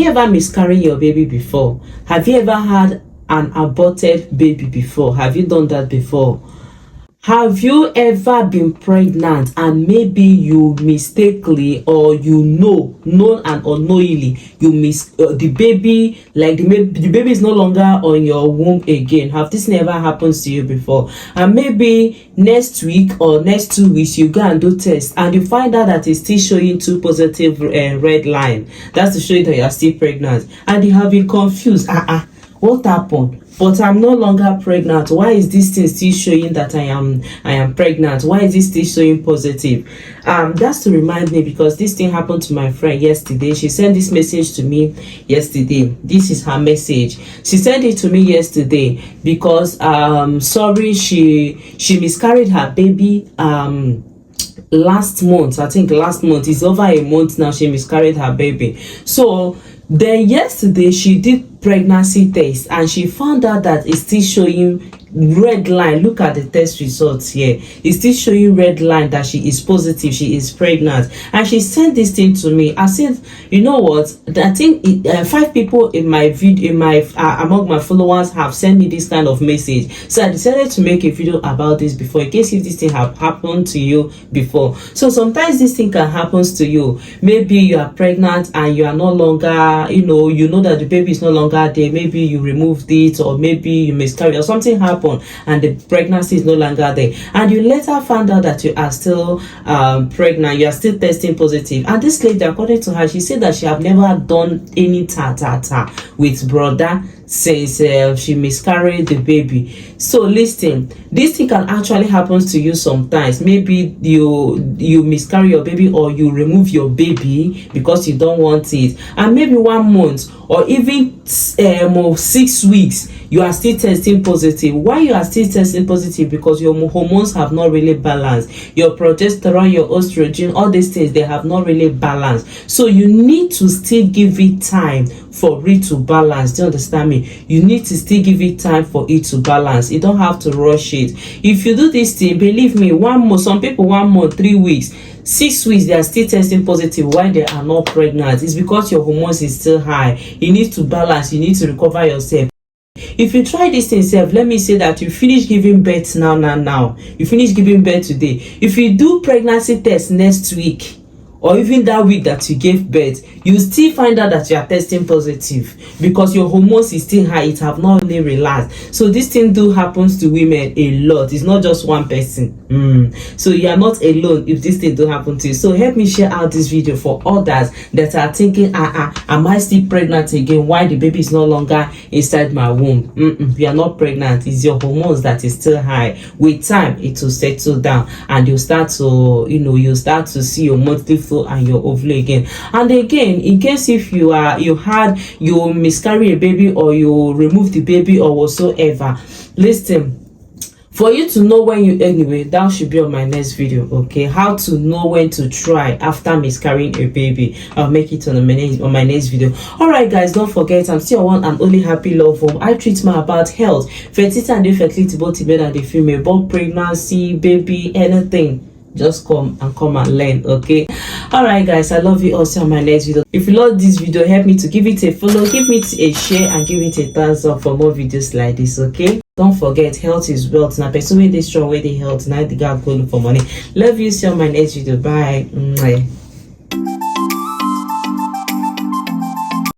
you ever miscarried your baby before? Have you ever had an aborted baby before? Have you done that before? Have you ever been pregnant and maybe you mistakenly, or known and unknowingly, you miss the baby, like the baby is no longer on your womb again? Have this never happened to you before? And maybe next week or next 2 weeks you go and do test and you find out that it's still showing 2 positive red line. That's to show you that you are still pregnant, and you have been confused. What happened? But I'm no longer pregnant. Why is this thing still showing that I am pregnant? Why is this still showing positive? That's to remind me, because this thing happened to my friend yesterday. She sent this message to me yesterday. This is her message. She sent it to me yesterday because sorry, she miscarried her baby last month. I think last month. It's over a month now she miscarried her baby. So then yesterday she did pregnancy test and she found out that it's still showing red line. Look at the test results here. It's still showing red line that she is positive, she is pregnant. And she sent this thing to me. I said, you know what, I think 5 people in my video, among my followers, have sent me this kind of message. So I decided to make a video about this before, in case if this thing have happened to you before. So sometimes this thing can happen to you. Maybe you are pregnant and you are no longer, you know that the baby is no longer there. Maybe you removed it, or maybe you miscarried, or something happened and the pregnancy is no longer there, and you later found out that you are still pregnant, you are still testing positive. And this lady, according to her, she said that she have never done any with brother since she miscarried the baby. So listen, this thing can actually happen to you sometimes. Maybe you miscarry your baby, or you remove your baby because you don't want it, and maybe 1 month or even 6 weeks you are still testing positive. Why you are still testing positive? Because your hormones have not really balanced. Your progesterone, your estrogen, all these things, they have not really balanced. So you need to still give it time for it to balance. Do you understand me? You need to still give it time for it to balance. You don't have to rush it. If you do this thing, believe me, 1 month, some people 1 month, 3 weeks, 6 weeks, they are still testing positive while they are not pregnant. It's because your hormones is still high. You need to balance. You need to recover yourself. If you try this thing self, let me say that you finish giving birth now. You finish giving birth today. If you do pregnancy test next week, or even that week that you gave birth, you still find out that you are testing positive because your hormones is still high. It have not really relaxed. So this thing do happens to women a lot. It's not just one person. So you are not alone if this thing do happen to you. So help me share out this video for others that are thinking, am I still pregnant again? Why the baby is no longer inside my womb? You are not pregnant. It's your hormones that is still high. With time, it will settle down, and you start to, you start to see your monthly flow and your ovule again. And again, in case if you miscarry a baby, or you remove the baby, or whatsoever, listen, for you to know when anyway, that should be on my next video. Okay, how to know when to try after miscarrying a baby. I'll make it on my next video. All right guys, don't forget, I'm still one and only Happy Love Home. I treat more about health, fertility and infertility, both the male and the female, both pregnancy, baby, anything. Just come and learn. Okay, all right guys, I love you all. See you on my next video. If you love this video, help me to give it a follow, give me a share, and give it a thumbs up for more videos like this. Okay, don't forget, health is wealth. Now person with this strong way, the health, now the girl going for money. Love you. See you on my next video. Bye.